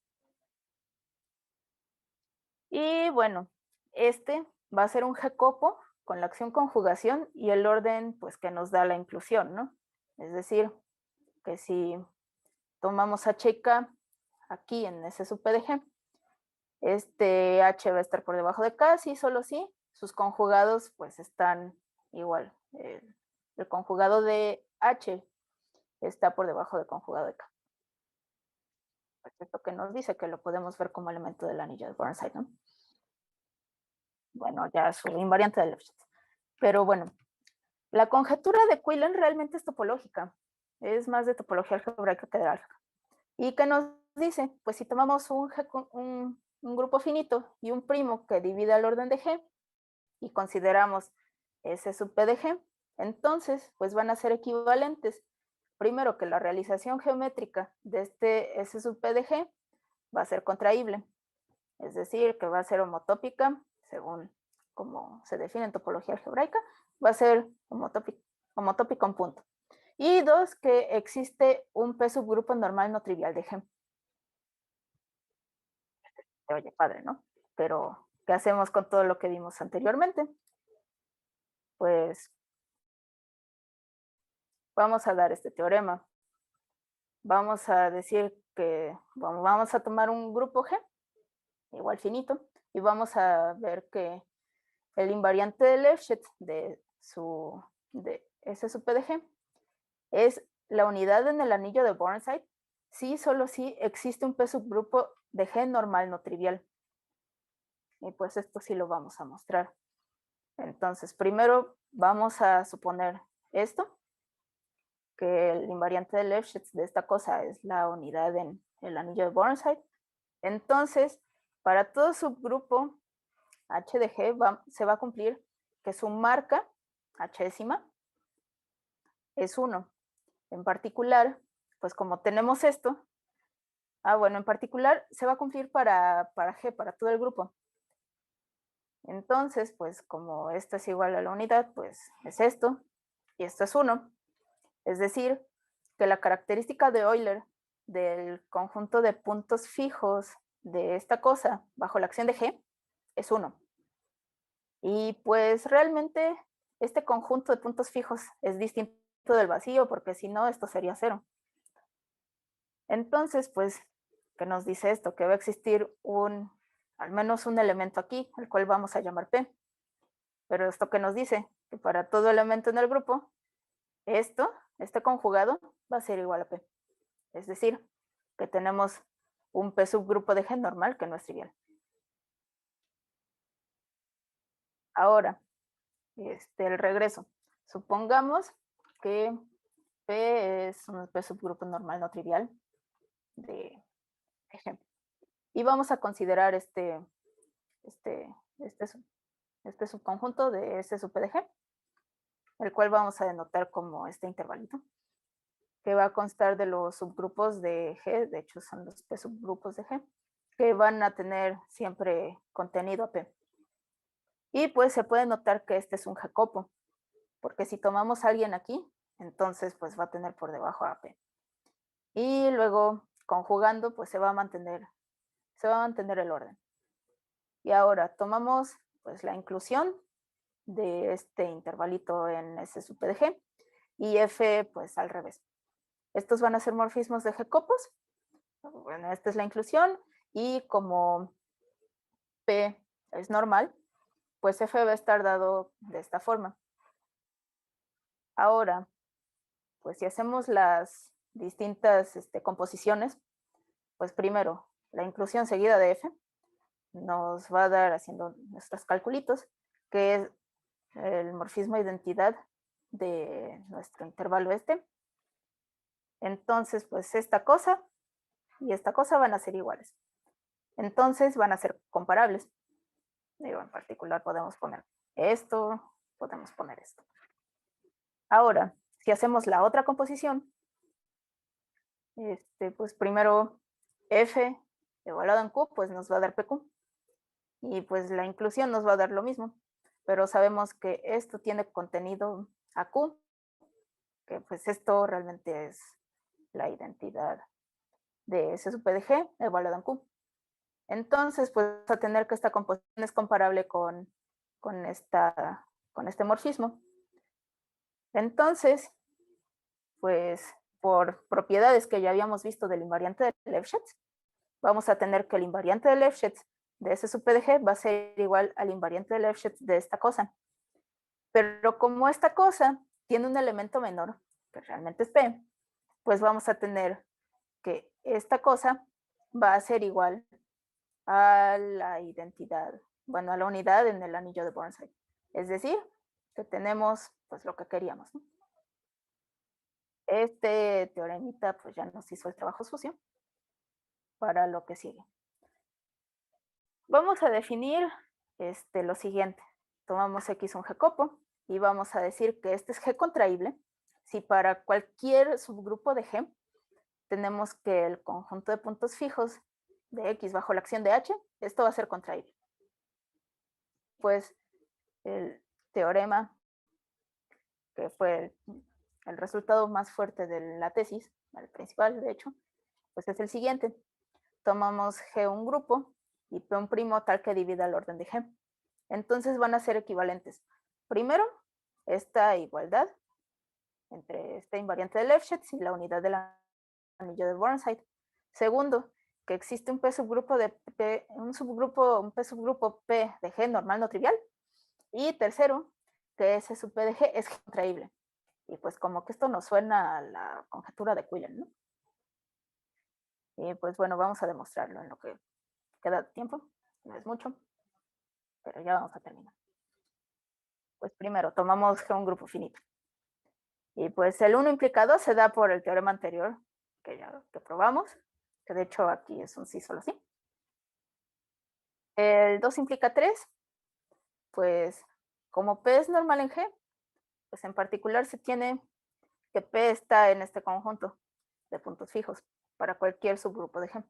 Y bueno, este va a ser un G copo con la acción conjugación y el orden pues que nos da la inclusión, ¿no? Es decir, que si tomamos H y K aquí en S sub P de G, este H va a estar por debajo de K, sí, solo sí, sus conjugados pues están igual. El conjugado de H está por debajo del conjugado de K. Esto que nos dice que lo podemos ver como elemento del anillo de Burnside, ¿no? Bueno, ya su invariante de Lefschetz. Pero bueno, la conjetura de Quillen realmente es topológica. Es más de topología algebraica que de álgebra. ¿Y qué nos dice? Pues si tomamos un grupo finito y un primo que divide al orden de G y consideramos S sub P de G, entonces pues van a ser equivalentes. Primero que la realización geométrica de este S sub P de G va a ser contraíble, es decir, que va a ser homotópica, según como se define en topología algebraica, va a ser homotópica en punto. Y dos, que existe un P subgrupo normal no trivial de G. Oye, padre, ¿no? Pero, ¿qué hacemos con todo lo que vimos anteriormente? Pues vamos a dar este teorema. Vamos a decir que vamos a tomar un grupo G, igual finito, y vamos a ver que el invariante de Lefschetz de S sub P de G es la unidad en el anillo de Burnside si solo si existe un P subgrupo de G normal no trivial. Y pues esto sí lo vamos a mostrar. Entonces, primero vamos a suponer esto, que el invariante de Lefschetz de esta cosa es la unidad en el anillo de Burnside. Entonces, para todo subgrupo H de G se va a cumplir que su marca, H décima, es 1. En particular, pues como tenemos esto, bueno, en particular se va a cumplir para G, para todo el grupo. Entonces, pues como esto es igual a la unidad, pues es esto, y esto es 1. Es decir, que la característica de Euler del conjunto de puntos fijos de esta cosa bajo la acción de G es 1. Y pues realmente este conjunto de puntos fijos es distinto del vacío, porque si no, esto sería 0. Entonces, pues, ¿qué nos dice esto? Que va a existir al menos un elemento aquí, el cual vamos a llamar P. Pero esto que nos dice que para todo elemento en el grupo, este conjugado va a ser igual a P. Es decir, que tenemos un P subgrupo de G normal que no es trivial. Ahora, el regreso. Supongamos que P es un P subgrupo normal no trivial de ejemplo. Y vamos a considerar este subconjunto de S sub P de G, el cual vamos a denotar como este intervalito, que va a constar de los subgrupos de G, de hecho son los P subgrupos de G, que van a tener siempre contenido a P. Y pues se puede notar que este es un G-copo, porque si tomamos a alguien aquí, entonces pues va a tener por debajo a P. Y luego conjugando, pues se va a mantener el orden. Y ahora tomamos pues la inclusión de este intervalito en S sub P de G y F pues al revés. Estos van a ser morfismos de G-copos. Bueno, esta es la inclusión y como P es normal, pues F va a estar dado de esta forma. Ahora, pues si hacemos las distintas composiciones, pues primero la inclusión seguida de F nos va a dar, haciendo nuestros calculitos, que es el morfismo identidad de nuestro intervalo este. Entonces, pues esta cosa y esta cosa van a ser iguales. Entonces van a ser comparables. Digo, en particular podemos poner esto, podemos poner esto. Ahora, si hacemos la otra composición, pues primero F igualado en Q, pues nos va a dar PQ. Y pues la inclusión nos va a dar lo mismo. Pero sabemos que esto tiene contenido a Q, que pues esto realmente es la identidad de S sub P de G evaluado en Q. Entonces, pues a tener que esta composición es comparable con este morfismo. Entonces, pues por propiedades que ya habíamos visto del invariante de Lefschetz, vamos a tener que el invariante de Lefschetz de S sub P de G va a ser igual al invariante de Lefschetz de esta cosa. Pero como esta cosa tiene un elemento menor, que realmente es P, pues vamos a tener que esta cosa va a ser igual a la identidad, bueno, a la unidad en el anillo de Burnside. Es decir, que tenemos pues lo que queríamos, ¿no? Este teoremita pues ya nos hizo el trabajo sucio para lo que sigue. Vamos a definir lo siguiente. Tomamos X un G-copo y vamos a decir que este es G contraíble si para cualquier subgrupo de G tenemos que el conjunto de puntos fijos de X bajo la acción de H, esto va a ser contraíble. Pues el teorema, que fue el resultado más fuerte de la tesis, el principal de hecho, pues es el siguiente. Tomamos G un grupo y P un primo tal que divida el orden de G. Entonces van a ser equivalentes. Primero, esta igualdad entre este invariante de Lefschetz y la unidad del anillo de Burnside. Segundo, que existe un P subgrupo de P, un P subgrupo P de G normal no trivial. Y tercero, que S sub P de G es contraíble. Y pues como que esto nos suena a la conjetura de Quillen, ¿no? Y pues bueno, vamos a demostrarlo en lo que queda de tiempo. No es mucho, pero ya vamos a terminar. Pues primero, tomamos G un grupo finito. Y pues el 1 implica 2 se da por el teorema anterior que probamos, que de hecho aquí es un sí solo sí. El 2 implica 3, pues como P es normal en G, pues en particular se tiene que P está en este conjunto de puntos fijos para cualquier subgrupo de G.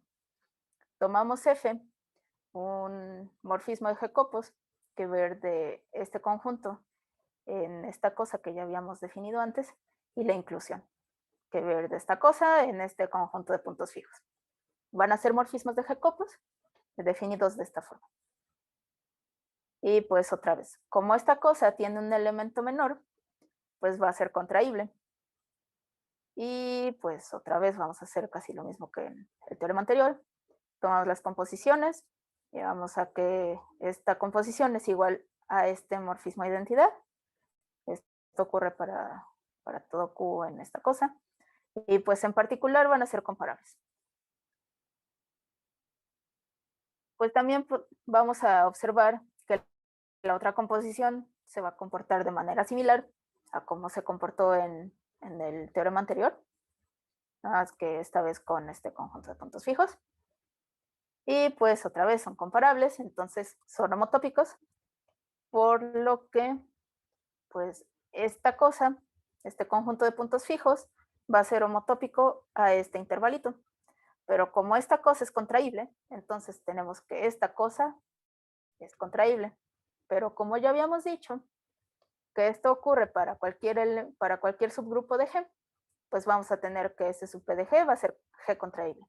Tomamos F, un morfismo de G-copos, que ver de este conjunto en esta cosa que ya habíamos definido antes, y la inclusión, que ver de esta cosa en este conjunto de puntos fijos. Van a ser morfismos de G-copos definidos de esta forma. Y pues otra vez, como esta cosa tiene un elemento menor, pues va a ser contraíble. Y pues otra vez vamos a hacer casi lo mismo que en el teorema anterior. Tomamos las composiciones, llegamos a que esta composición es igual a este morfismo de identidad. Esto ocurre para todo Q en esta cosa. Y pues en particular van a ser comparables. Pues también vamos a observar que la otra composición se va a comportar de manera similar a cómo se comportó en el teorema anterior, nada más que esta vez con este conjunto de puntos fijos. Y pues otra vez son comparables, entonces son homotópicos, por lo que pues esta cosa, este conjunto de puntos fijos, va a ser homotópico a este intervalito. Pero como esta cosa es contraíble, entonces tenemos que esta cosa es contraíble. Pero como ya habíamos dicho, que esto ocurre para cualquier subgrupo de G, pues vamos a tener que ese sub P de G va a ser G contraíble.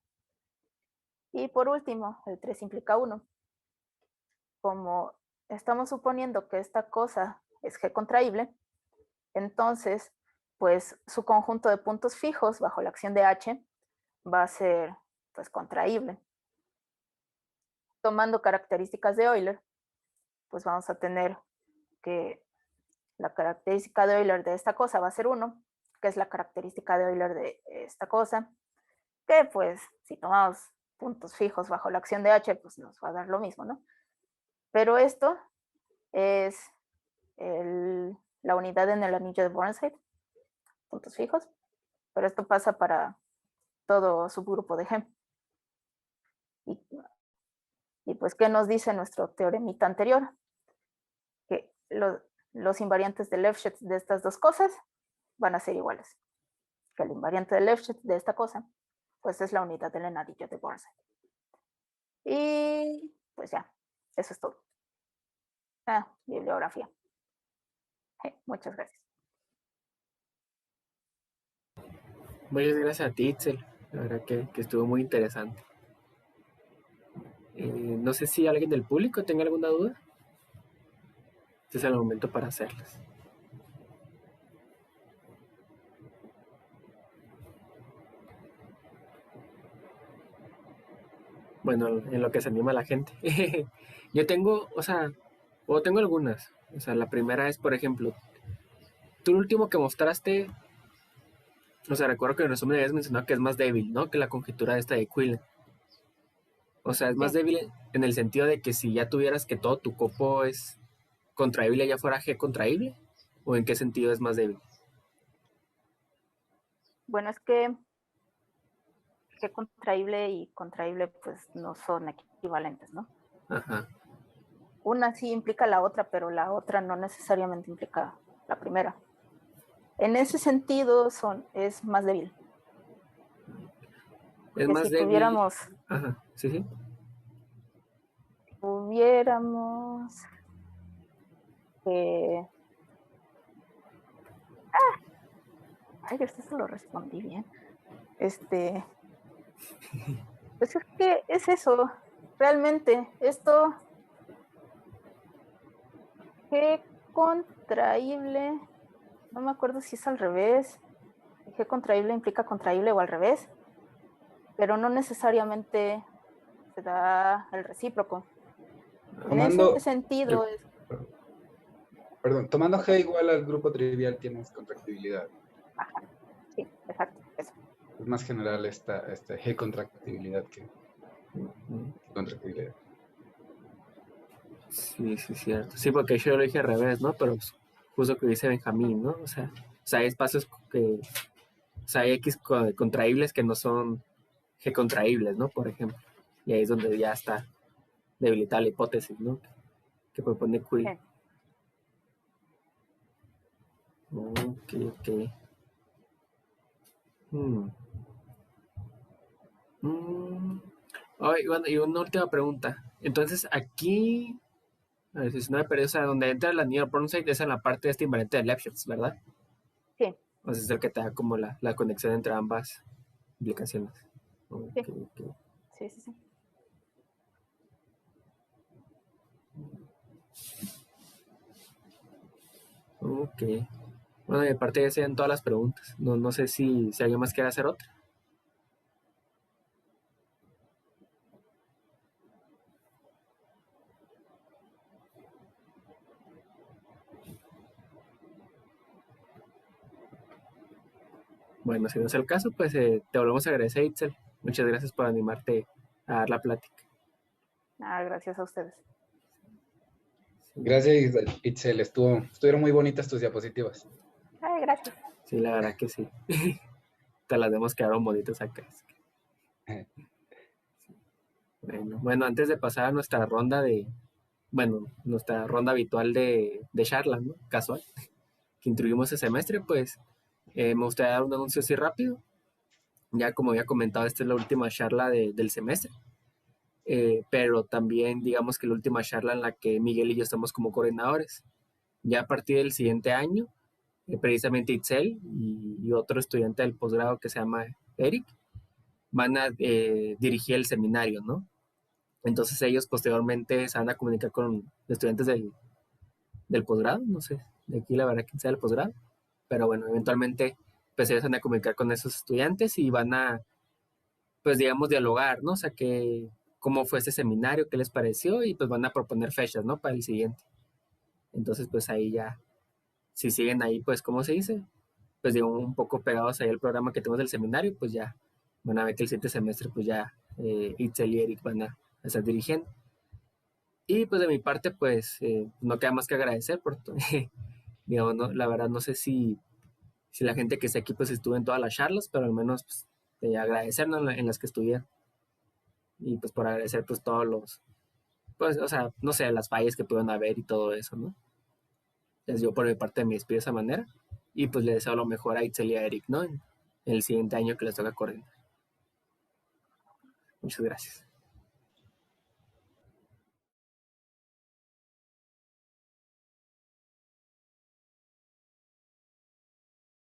Y por último, el 3 implica 1. Como estamos suponiendo que esta cosa es G contraíble, entonces, pues su conjunto de puntos fijos bajo la acción de H va a ser pues contraíble. Tomando características de Euler, pues vamos a tener que la característica de Euler de esta cosa va a ser 1, que es la característica de Euler de esta cosa, que pues si tomamos puntos fijos bajo la acción de H, pues nos va a dar lo mismo, ¿no? Pero esto es la unidad en el anillo de Burnside, puntos fijos, pero esto pasa para todo subgrupo de G. Y pues, ¿qué nos dice nuestro teoremita anterior? Que los invariantes de Lefschetz de estas dos cosas van a ser iguales. Que el invariante de Lefschetz de esta cosa, pues es la unidad del anillo de Burnside. Y pues ya, eso es todo. Bibliografía. Muchas gracias. Muchas gracias a ti, Itzel. La verdad que estuvo muy interesante. No sé si alguien del público tenga alguna duda. Este es el momento para hacerlas. Bueno, en lo que se anima la gente. Yo tengo, tengo algunas. O sea, la primera es, por ejemplo, tú el último que mostraste, o sea, recuerdo que en resumen habías mencionado que es más débil, ¿no? Que la conjetura esta de Quillen. O sea, es más débil en el sentido de que si ya tuvieras que todo tu copo es contraíble, ya fuera G contraíble, ¿o en qué sentido es más débil? Bueno, es que G contraíble y contraíble pues no son equivalentes, ¿no? Ajá. Una sí implica la otra, pero la otra no necesariamente implica la primera. En ese sentido es más débil. Es Que más si débil. tuviéramos... Ajá, sí. Tuviéramos... Ay, esto se lo respondí bien. Pues es que es eso. Realmente, esto... G contraíble... No me acuerdo si es al revés. G contraíble implica contraíble o al revés. Pero no necesariamente se da el recíproco. Tomando, en ese sentido es... Perdón, tomando G igual al grupo trivial tienes contractibilidad. Ajá, sí, exacto, eso. Es más general esta G contractibilidad que contractibilidad. Sí, cierto. Sí, porque yo lo dije al revés, ¿no? Pero pues, justo que dice Benjamín, ¿no? O sea, hay espacios que... O sea, hay X contraíbles que no son G contraíbles, ¿no? Por ejemplo. Y ahí es donde ya está debilitada la hipótesis, ¿no? Que propone Quill. Ok. Bueno, y una última pregunta. Entonces, aquí, a ver si no me perdí, o sea, donde entra la anillo Burnside es en la parte de este invariante de Lefschetz, ¿verdad? Sí. O sea, es el que te da como la conexión entre ambas implicaciones. Sí. Ok. Bueno, y aparte ya serían todas las preguntas. No sé si alguien más quiere hacer otra. Bueno, si no es el caso, pues te volvemos a agradecer, Itzel. Muchas gracias por animarte a dar la plática. Gracias a ustedes. Gracias, Itzel. Estuvieron muy bonitas tus diapositivas. Gracias. Sí, la verdad que sí. Te las demos quedaron bonitas acá. Bueno, antes de pasar a nuestra ronda nuestra ronda habitual de charla, ¿no? Casual, que introducimos ese semestre, pues me gustaría dar un anuncio así rápido. Ya como había comentado, esta es la última charla del semestre. Pero también digamos que la última charla en la que Miguel y yo estamos como coordinadores. Ya a partir del siguiente año, precisamente Itzel y otro estudiante del posgrado que se llama Eric, van a dirigir el seminario, ¿no? Entonces ellos posteriormente se van a comunicar con estudiantes del posgrado, no sé, de aquí la verdad que sea el posgrado, pero bueno, eventualmente pues ellos van a comunicar con esos estudiantes y van a, pues digamos, dialogar, ¿no? O sea, que cómo fue ese seminario, qué les pareció y pues van a proponer fechas, ¿no? Para el siguiente. Entonces pues ahí ya, si siguen ahí, pues, ¿cómo se dice? Pues digo, un poco pegados ahí al programa que tenemos del seminario, pues ya van a ver que el siguiente semestre pues ya Itzel y Eric van a estar dirigiendo. Y pues de mi parte, pues no queda más que agradecer por todo. Digamos, no, la verdad no sé si la gente que está aquí pues estuvo en todas las charlas, pero al menos pues, agradecer, ¿no? En las que estuvieron. Y pues por agradecer pues todos los, pues, o sea, no sé, las fallas que pudieron haber y todo eso, ¿no? Les digo por mi parte me despido de esa manera. Y pues le deseo lo mejor a Itzel y a Eric, ¿no? En el siguiente año que les toca coordinar. Muchas gracias.